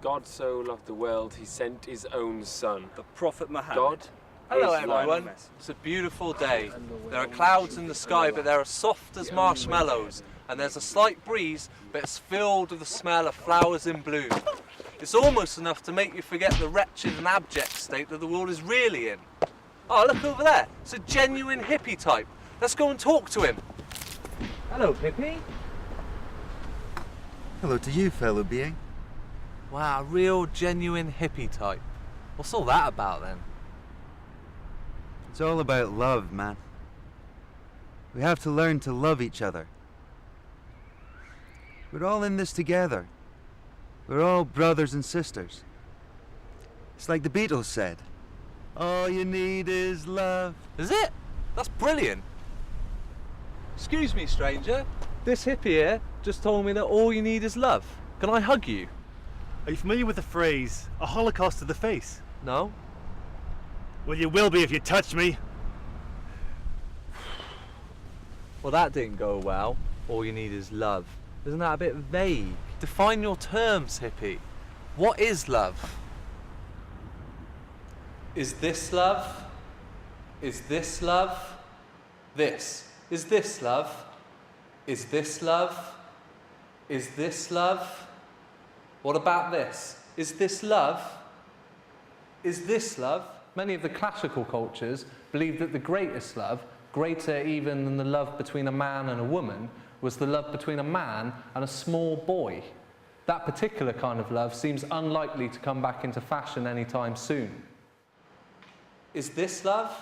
God so loved the world, he sent his own son. The Prophet Muhammad. God Hello is everyone, love. it's a beautiful day. There are clouds in the sky, but they're as soft as marshmallows, and there's a slight breeze, but it's filled with the smell of flowers in bloom. It's almost enough to make you forget the wretched and abject state that the world is really in. Oh, look over there, it's a genuine hippie type. Let's go and talk to him. Hello, hippie. Hello to you, fellow being. Wow, real genuine hippie type. What's all that about then? It's all about love, man. We have to learn to love each other. We're all in this together. We're all brothers and sisters. It's like the Beatles said, all you need is love. Is it? That's brilliant. Excuse me, stranger. This hippie here just told me that all you need is love. Can I hug you? Are you familiar with the phrase, a holocaust to the face? No? Well, you will be if you touch me. Well, that didn't go well. All you need is love. Isn't that a bit vague? Define your terms, hippie. What is love? Is this love? Is this love? This. Is this love? Is this love? Is this love? What about this? Is this love? Is this love? Many of the classical cultures believed that the greatest love, greater even than the love between a man and a woman, was the love between a man and a small boy. That particular kind of love seems unlikely to come back into fashion anytime soon. Is this love?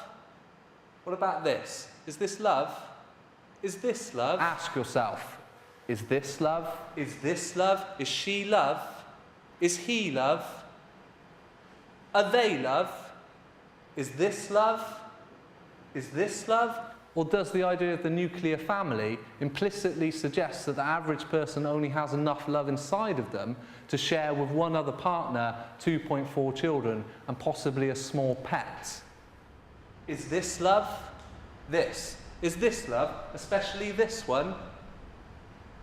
What about this? Is this love? Is this love? Ask yourself, is this love? Is this love? Is she love? Is he love? Are they love? Is this love? Is this love? Or does the idea of the nuclear family implicitly suggest that the average person only has enough love inside of them to share with one other partner, 2.4 children, and possibly a small pet? Is this love? This. Is this love? Especially this one.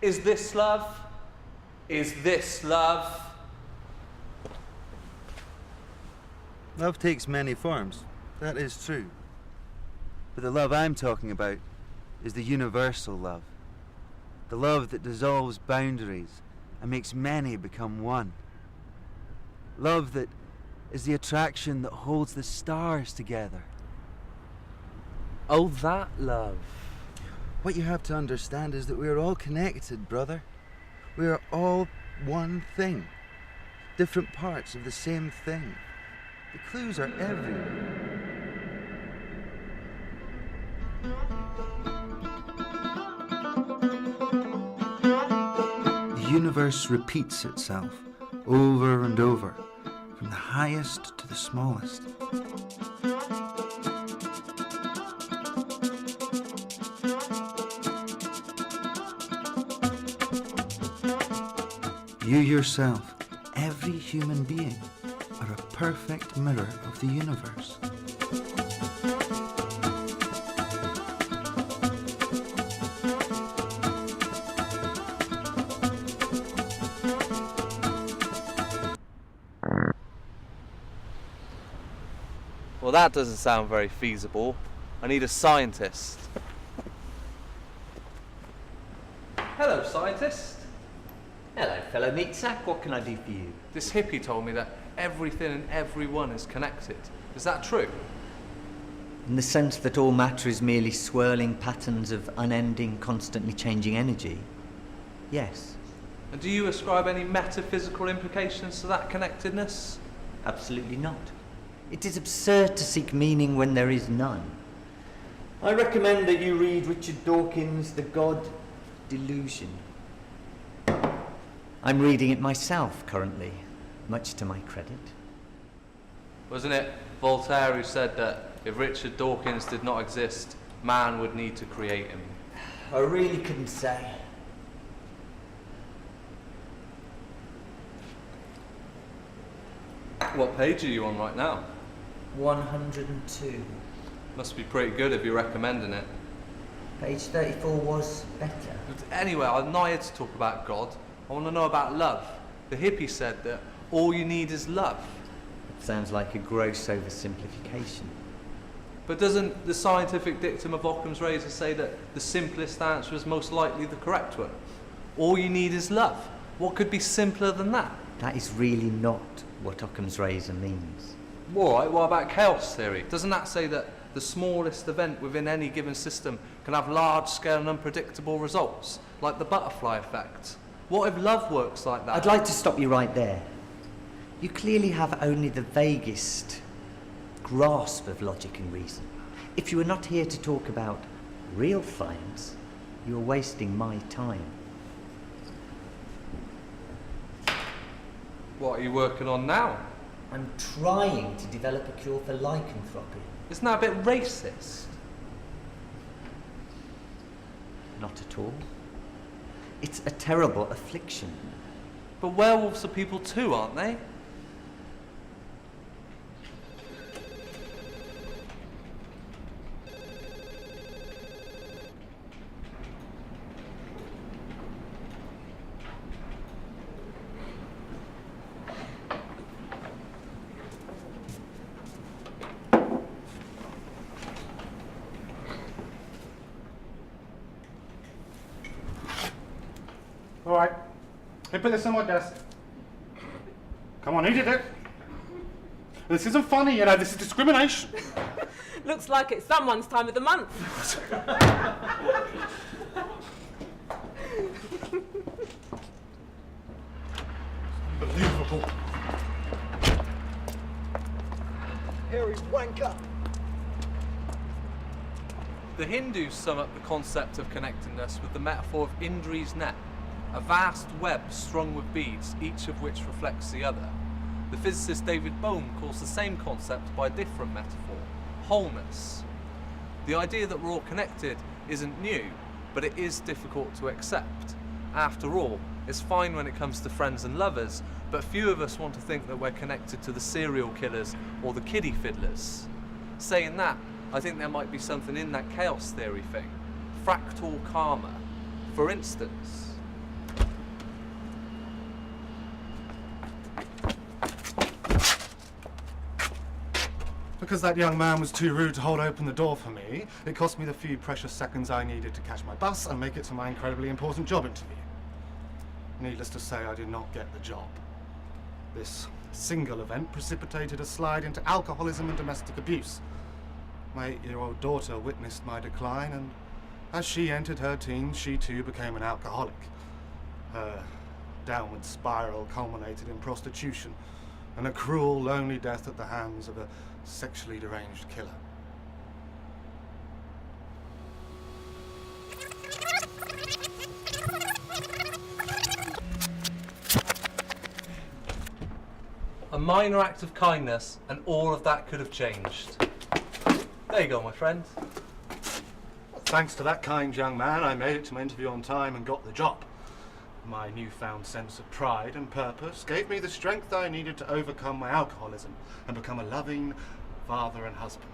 Is this love? Is this love? Love takes many forms. That is true. But the love I'm talking about is the universal love. The love that dissolves boundaries and makes many become one. Love that is the attraction that holds the stars together. Oh, that love. What you have to understand is that we are all connected, brother. We are all one thing. Different parts of the same thing. The clues are everywhere. The universe repeats itself over and over, from the highest to the smallest. You yourself, every human being, are a perfect mirror of the universe. Well, that doesn't sound very feasible. I need a scientist. Hello, scientist. Hello, fellow meat sack. What can I do for you? This hippie told me that everything and everyone is connected. Is that true? In the sense that all matter is merely swirling patterns of unending, constantly changing energy? Yes. And do you ascribe any metaphysical implications to that connectedness? Absolutely not. It is absurd to seek meaning when there is none. I recommend that you read Richard Dawkins' The God Delusion. I'm reading it myself currently, much to my credit. Wasn't it Voltaire who said that if Richard Dawkins did not exist, man would need to create him? I really couldn't say. What page are you on right now? 102. Must be pretty good if you're recommending it. Page 34 was better. But anyway, I'm not here to talk about God. I want to know about love. The hippie said that all you need is love. It sounds like a gross oversimplification. But doesn't the scientific dictum of Occam's razor say that the simplest answer is most likely the correct one? All you need is love. What could be simpler than that? That is really not what Occam's razor means. All right, what about chaos theory? Doesn't that say that the smallest event within any given system can have large-scale and unpredictable results, like the butterfly effect? What if love works like that? I'd like to stop you right there. You clearly have only the vaguest grasp of logic and reason. If you were not here to talk about real science, you are wasting my time. What are you working on now? I'm trying to develop a cure for lycanthropy. Isn't that a bit racist? Not at all. It's a terrible affliction. But werewolves are people too, aren't they? All right. Hey, put this on my desk. Come on, who did it? This isn't funny, you know, this is discrimination. Looks like it's someone's time of the month. Unbelievable. Harry wanker. The Hindus sum up the concept of connectedness with the metaphor of Indri's net, a vast web strung with beads, each of which reflects the other. The physicist David Bohm calls the same concept by a different metaphor, wholeness. The idea that we're all connected isn't new, but it is difficult to accept. After all, it's fine when it comes to friends and lovers, but few of us want to think that we're connected to the serial killers or the kiddie fiddlers. Saying that, I think there might be something in that chaos theory thing. Fractal karma. For instance, Because that young man was too rude to hold open the door for me, it cost me the few precious seconds I needed to catch my bus and make it to my incredibly important job interview. Needless to say, I did not get the job. This single event precipitated a slide into alcoholism and domestic abuse. My 8-year-old daughter witnessed my decline, and as she entered her teens, she too became an alcoholic. Her downward spiral culminated in prostitution and a cruel, lonely death at the hands of a sexually deranged killer. a minor act of kindness and all of that could have changed. There you go, my friend. Thanks to that kind young man, I made it to my interview on time and got the job. My newfound sense of pride and purpose gave me the strength I needed to overcome my alcoholism and become a loving father and husband.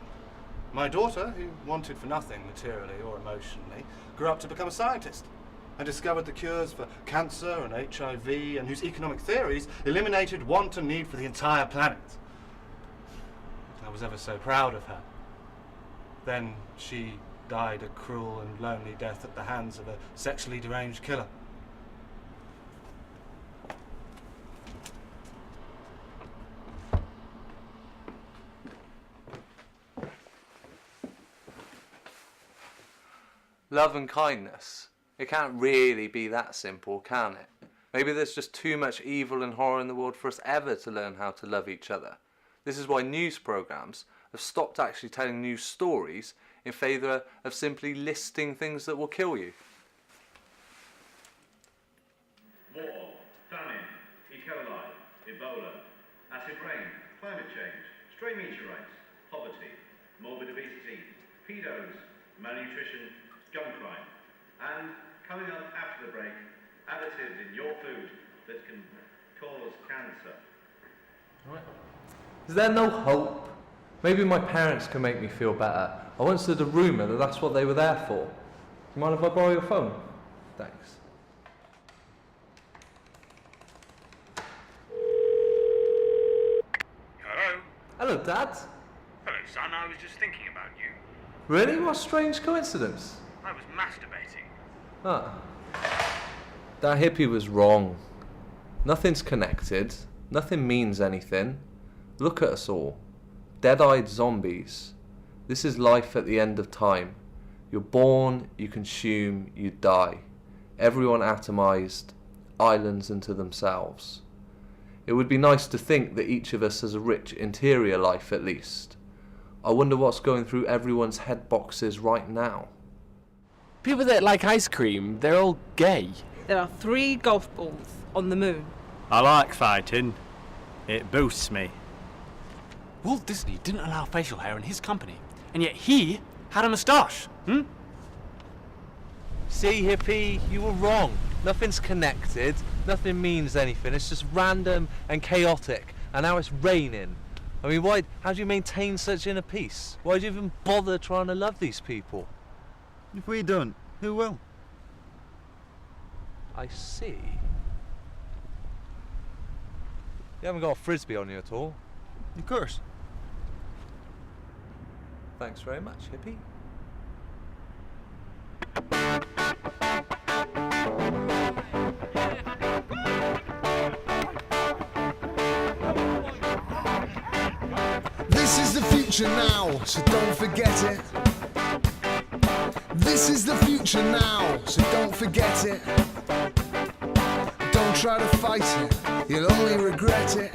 My daughter, who wanted for nothing materially or emotionally, grew up to become a scientist and discovered the cures for cancer and HIV, and whose economic theories eliminated want and need for the entire planet. I was ever so proud of her. Then she died a cruel and lonely death at the hands of a sexually deranged killer. Love and kindness. It can't really be that simple, can it? Maybe there's just too much evil and horror in the world for us ever to learn how to love each other. This is why news programmes have stopped actually telling news stories in favour of simply listing things that will kill you. War, famine, E. coli, Ebola, acid rain, climate change, stray meteorites, poverty, morbid obesity, pedos, malnutrition, gun crime, and, coming up after the break, additives in your food that can cause cancer. Is there no hope? Maybe my parents can make me feel better. I once heard a rumour that that's what they were there for. Do you mind if I borrow your phone? Thanks. Hello, Dad. Hello, son. I was just thinking about you. Really? What a strange coincidence. I was masturbating. Ah. That hippie was wrong. Nothing's connected. Nothing means anything. Look at us all. Dead-eyed zombies. This is life at the end of time. You're born, you consume, you die. Everyone atomized, islands unto themselves. It would be nice to think that each of us has a rich interior life at least. I wonder what's going through everyone's head boxes right now. People that like ice cream, they're all gay. There are 3 golf balls on the moon. I like fighting. It boosts me. Walt Disney didn't allow facial hair in his company, and yet he had a moustache. See, hippie, you were wrong. Nothing's connected. Nothing means anything. It's just random and chaotic. And now it's raining. I mean, how do you maintain such inner peace? Why do you even bother trying to love these people? If we don't, who will? I see. You haven't got a frisbee on you at all. Of course. Thanks very much, hippie. This is the future now, so don't forget it. This is the future now, so don't forget it. Don't try to fight it, you'll only regret it.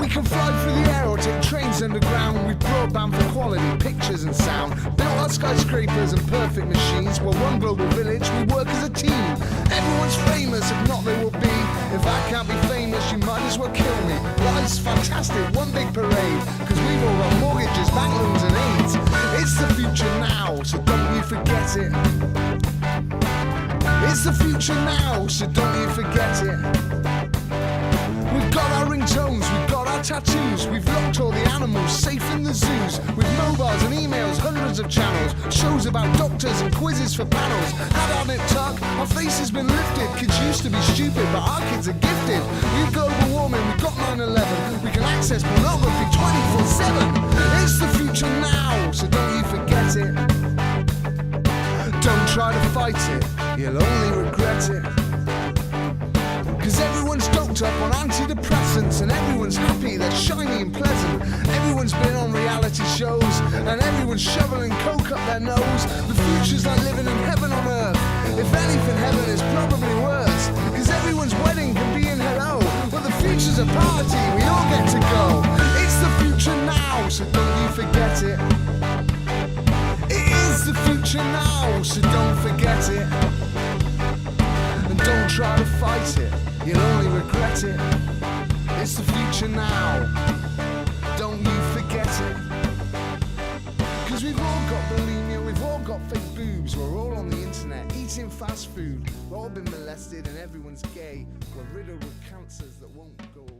We can fly through the air or take trains underground. We've broadband for quality pictures and sound. Built our skyscrapers and perfect machines. We're one global village, we work as a team. Everyone's famous, if not they will be. If I can't be famous, you might as well kill me. Life's fantastic, one big parade. Cause we've all got mortgages, bank loans and AIDS. It's the future now, so don't you forget it. It's the future now, so don't you forget it. We've got our ringtones, we've got our tattoos. We've locked all the animals safe in the zoos. With mobiles and emails, hundreds of channels. Shows about doctors and quizzes for panels. Had our nip tuck, our face has been lifted. Kids used to be stupid, but our kids are gifted. We've global warming, we've got 9/11. We can access pornography 24/7. It's the future now, so don't you forget it. Don't try to fight it, you'll only regret it. Cause everyone's doped up on antidepressants. And everyone's happy, they're shiny and pleasant. Everyone's been on reality shows. And everyone's shoveling coke up their nose. The future's like living in heaven on earth. If anything, heaven is probably worse. Cause everyone's wedding can be in hello. But the future's a party, we all get to go. It's the future now, so don't you forget it. It is the future now, so don't forget it. And don't try to fight it, you'll only regret it. It's the future now, don't you forget it. Cause we've all got bulimia, we've all got fake boobs. We're all on the internet, eating fast food. We've all been molested and everyone's gay. We're riddled with cancers that won't go away.